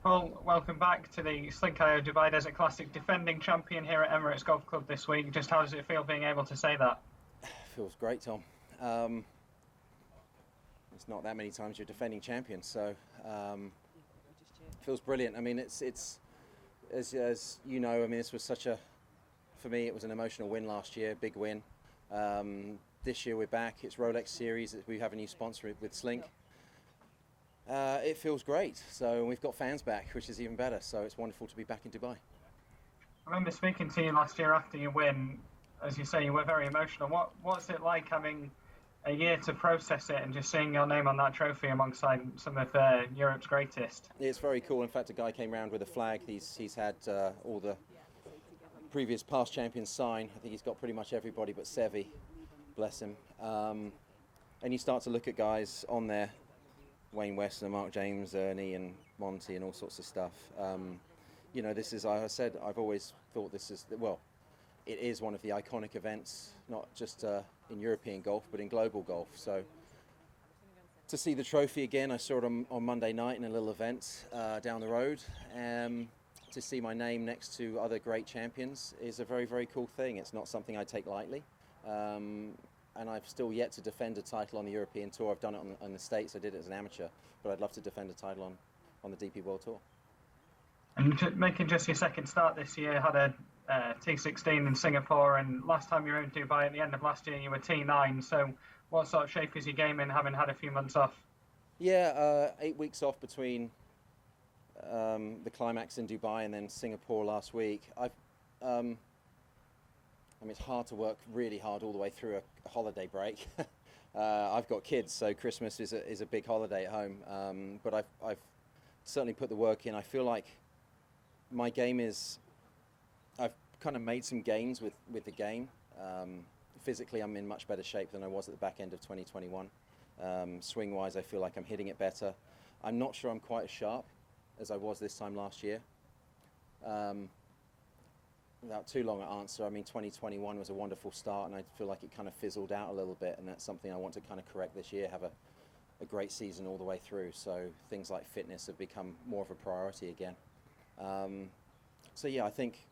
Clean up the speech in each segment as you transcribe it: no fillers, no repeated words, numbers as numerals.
Paul, welcome back to the Slinky Dubai Desert Classic, defending champion here at Emirates Golf Club this week. Just how does it feel being able to say that? Feels great, Tom. It's not that many times you're defending champion, so feels brilliant. I mean, it's as you know. I mean, this was for me, it was an emotional win last year, big win. This year we're back. It's Rolex Series. We have a new sponsor with Slink. It feels great. So we've got fans back, which is even better. So it's wonderful to be back in Dubai. I remember speaking to you last year after your win. As you say, you were very emotional. What's it like having a year to process it and just seeing your name on that trophy alongside some of Europe's greatest? It's very cool. In fact, a guy came round with a flag. He's had all the previous past champions sign. I think he's got pretty much everybody but Sevi, bless him. And you start to look at guys on there, Wayne Westner, Mark James, Ernie and Monty and all sorts of stuff. This is, I said, I've always thought this is, well, it is one of the iconic events, not just in European golf, but in global golf. So to see the trophy again, I saw it on Monday night in a little event down the road. To see my name next to other great champions is a very, very cool thing. It's not something I take lightly. And I've still yet to defend a title on the European Tour. I've done it on the States. I did it as an amateur, but I'd love to defend a title on the DP World Tour. And making just your second start this year, had a T16 in Singapore, and last time you were in Dubai at the end of last year, you were T9. So what sort of shape is your game in, having had a few months off? Yeah, 8 weeks off between the climax in Dubai and then Singapore last week. I mean, it's hard to work really hard all the way through a holiday break. I've got kids, so Christmas is a big holiday at home. But I've certainly put the work in. I feel like my game is, I've kind of made some gains with the game. Physically, I'm in much better shape than I was at the back end of 2021. Swing-wise, I feel like I'm hitting it better. I'm not sure I'm quite as sharp as I was this time last year. Without too long an answer, I mean, 2021 was a wonderful start, and I feel like it kind of fizzled out a little bit, and that's something I want to kind of correct this year, have a great season all the way through. So things like fitness have become more of a priority again. So yeah, I think,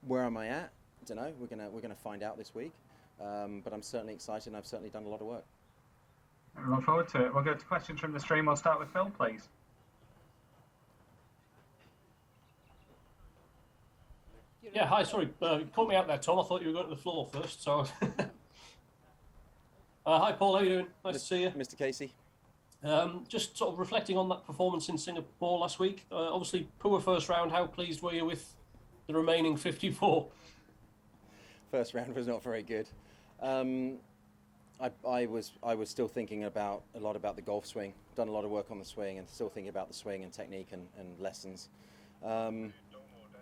where am I at? I don't know. We're gonna find out this week. But I'm certainly excited, and I've certainly done a lot of work. I look forward to it. We'll go to questions from the stream. We'll start with Phil, please. Yeah, hi, sorry, you caught me out there, Tom. I thought you were going to the floor first. So, hi, Paul. How you doing? Nice to see you, Mr. Casey. Just sort of reflecting on that performance in Singapore last week. Obviously, poor first round. How pleased were you with the remaining 54? First round was not very good. I was still thinking a lot about the golf swing. Done a lot of work on the swing, and still thinking about the swing and technique and lessons.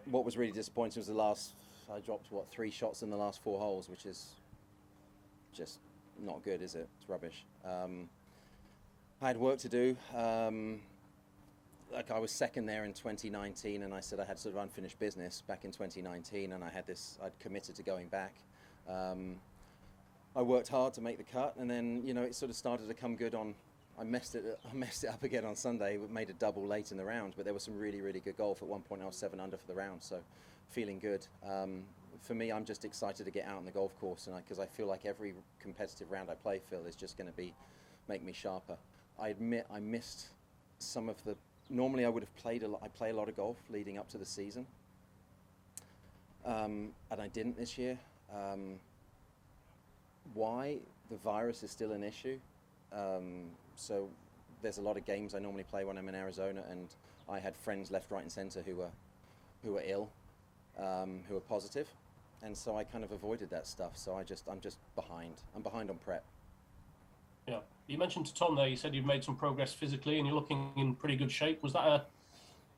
What was really disappointing was I dropped 3 shots in the last 4 holes, which is just not good, is it? It's rubbish. I had work to do. Like, I was second there in 2019, and I said I had sort of unfinished business back in 2019, and I'd committed to going back. I worked hard to make the cut, and then it sort of started to come good on. I messed it up again on Sunday. Made a double late in the round, but there was some really, really good golf. At one point I was 7 under for the round, so feeling good. For me, I'm just excited to get out on the golf course, and because I feel like every competitive round I play, Phil, is just going to make me sharper. I admit I missed some of the. Normally I would have played a lot. I play a lot of golf leading up to the season, and I didn't this year. Why? The virus is still an issue. So there's a lot of games I normally play when I'm in Arizona, and I had friends left, right, and centre who were ill, who were positive, and so I kind of avoided that stuff. So I'm just behind. I'm behind on prep. Yeah, you mentioned to Tom there. You said you've made some progress physically, and you're looking in pretty good shape. Was that a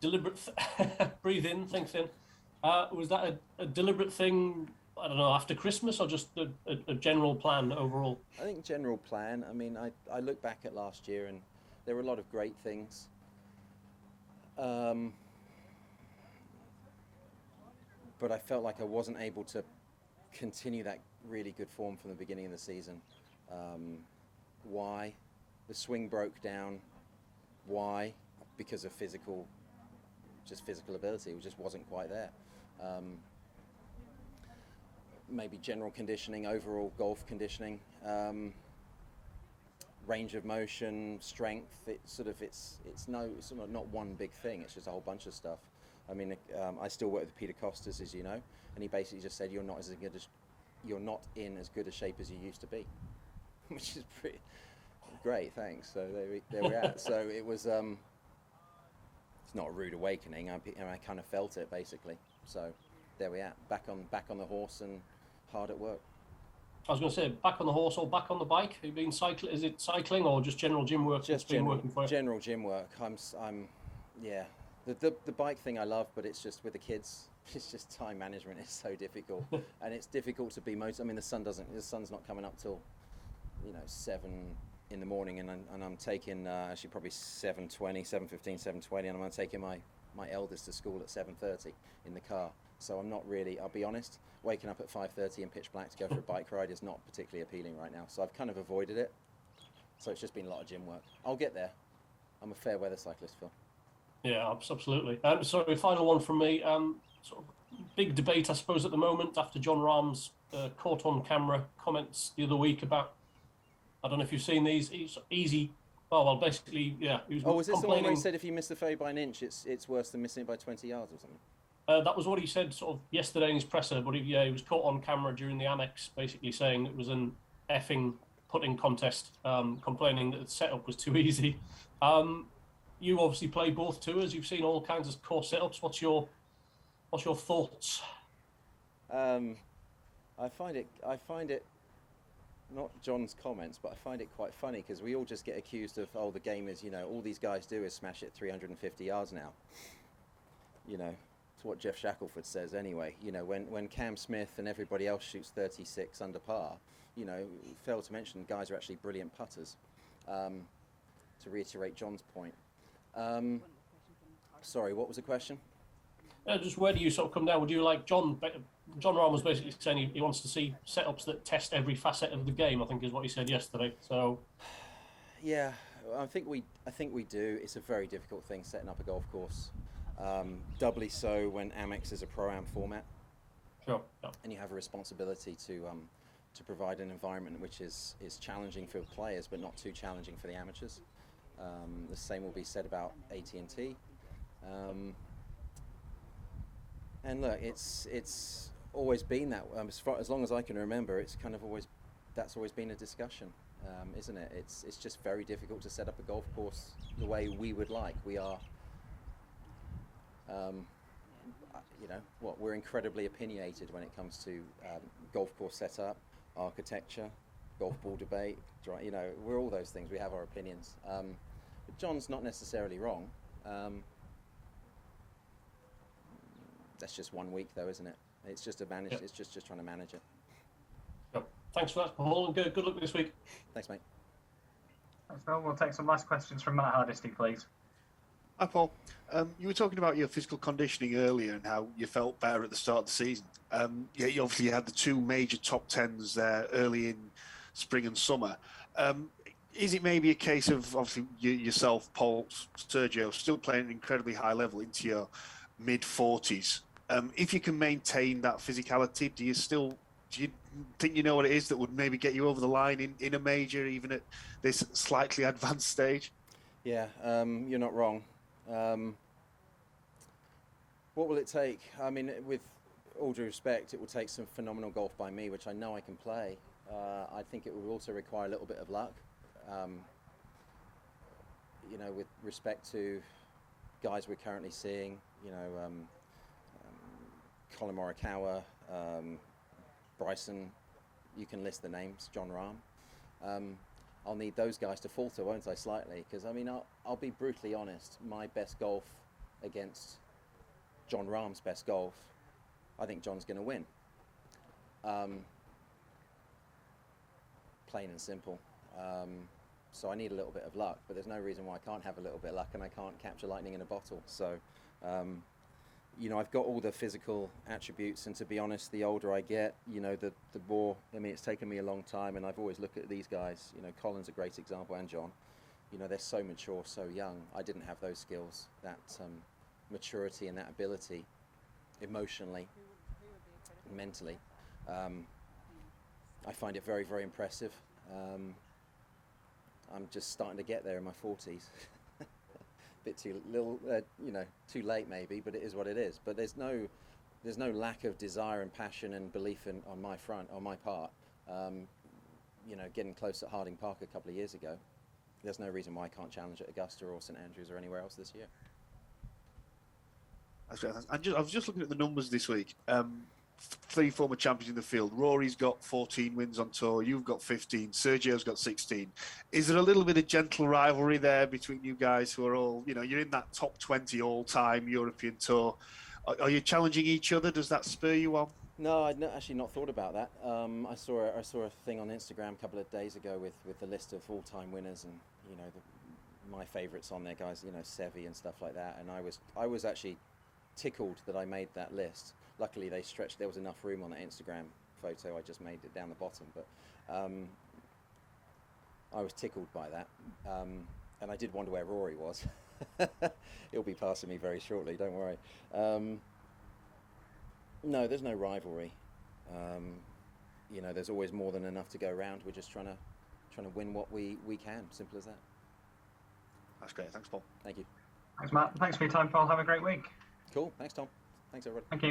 deliberate? Breathe in, think thin. Was that a deliberate thing? I don't know, after Christmas, or just a general plan overall? I think general plan. I mean, I look back at last year, and there were a lot of great things. But I felt like I wasn't able to continue that really good form from the beginning of the season. Why? The swing broke down. Why? because of physical ability. It just wasn't quite there. Maybe general conditioning, overall golf conditioning, range of motion, strength. It's not one big thing. It's just a whole bunch of stuff. I mean, I still work with Peter Costas, as you know, and he basically just said you're not in as good a shape as you used to be, which is pretty great. Thanks. So there we're at. So it was. It's not a rude awakening. I kind of felt it basically. So there we are, back on the horse and hard at work. I was going to say, back on the horse or back on the bike? Have you been cycling? Is it cycling or just general gym work? Just general gym work. Yeah. The bike thing I love, but it's just with the kids. It's just time management is so difficult, and it's difficult to be motivated. I mean, the sun's not coming up till 7 in the morning, and I'm taking actually probably 7:20, 7:15, 7:20, and I'm going to taking my eldest to school at 7:30 in the car. So I'm not really, I'll be honest, waking up at 5:30 in pitch black to go for a bike ride is not particularly appealing right now. So I've kind of avoided it. So it's just been a lot of gym work. I'll get there. I'm a fair weather cyclist, Phil. Yeah, absolutely. Sorry, final one from me. Sort of big debate, I suppose, at the moment after Jon Rahm's caught on camera comments the other week about, I don't know if you've seen these, easy. Well, basically, yeah. He was was this the one where he said if you miss the fairway by an inch, it's worse than missing it by 20 yards or something? That was what he said sort of yesterday in his presser, but he was caught on camera during the Amex, basically saying it was an effing putting contest, complaining that the setup was too easy. You obviously play both tours. You've seen all kinds of course setups. What's your thoughts? I find it not John's comments, but I find it quite funny because we all just get accused of, the game is, all these guys do is smash it 350 yards now. It's what Jeff Shackelford says anyway. When Cam Smith and everybody else shoots 36 under par, fail to mention guys are actually brilliant putters. To reiterate John's point. Sorry, what was the question? Just where do you sort of come down? Would you like Jon Rahm was basically saying he wants to see setups that test every facet of the game, I think is what he said yesterday. So yeah, I think we do. It's a very difficult thing setting up a golf course. Doubly so when Amex is a pro-am format. Sure. Yeah. And you have a responsibility to provide an environment which is challenging for players but not too challenging for the amateurs. The same will be said about AT&T. And look, it's always been that. As long as I can remember, that's always been a discussion, isn't it? It's just very difficult to set up a golf course the way we would like. We are, we're incredibly opinionated when it comes to golf course setup, architecture, golf ball debate. We're all those things. We have our opinions. But John's not necessarily wrong. That's just 1 week, though, isn't it? It's just It's just trying to manage it. Yep. Thanks for that, Paul, and good luck this week. Thanks, mate. Thanks, Phil. We'll take some last questions from Matt Hardisty, please. Hi, Paul. You were talking about your physical conditioning earlier and how you felt better at the start of the season. You obviously had the two major top tens there early in spring and summer. Is it maybe a case of, obviously, yourself, Paul, Sergio, still playing at an incredibly high level into your mid-40s? If you can maintain that physicality, do you think you know what it is that would maybe get you over the line in a major, even at this slightly advanced stage? Yeah, you're not wrong. What will it take? I mean, with all due respect, it will take some phenomenal golf by me, which I know I can play. I think it will also require a little bit of luck. With respect to guys we're currently seeing, Colin Morikawa, Bryson, you can list the names, Jon Rahm. I'll need those guys to falter, won't I, slightly? Because, I'll be brutally honest, my best golf against Jon Rahm's best golf, I think John's going to win. Plain and simple. So I need a little bit of luck, but there's no reason why I can't have a little bit of luck and I can't capture lightning in a bottle. So, I've got all the physical attributes, and to be honest, the older I get, the more, it's taken me a long time, and I've always looked at these guys, Colin's a great example, and John. You know, they're so mature, so young. I didn't have those skills, that maturity and that ability, emotionally, mentally. I find it very, very impressive. I'm just starting to get there in my 40s. Bit too little, you know, too late maybe, but it is what it is. But there's no lack of desire and passion and belief on my part. You know, getting close at Harding Park a couple of years ago, there's no reason why I can't challenge at Augusta or St Andrews or anywhere else this year. That's great. I was just looking at the numbers this week. 3 former champions in the field. Rory's got 14 wins on tour. You've got 15. Sergio's got 16. Is there a little bit of gentle rivalry there between you guys who are all, you know, you're in that top 20 all-time European tour? Are you challenging each other? Does that spur you on? No, I'd actually not thought about that. I saw a thing on Instagram a couple of days ago with the list of all-time winners, and you know my favourites on there, guys. You know, Seve and stuff like that. And I was actually tickled that I made that list. Luckily, they stretched. There was enough room on that Instagram photo. I just made it down the bottom, but I was tickled by that, and I did wonder where Rory was. He'll be passing me very shortly. Don't worry. No, there's no rivalry. You know, there's always more than enough to go around. We're just trying to win what we can. Simple as that. That's great. Thanks, Paul. Thank you. Thanks, Matt. Thanks for your time, Paul. Have a great week. Cool. Thanks, Tom. Thanks, everybody. Thank you.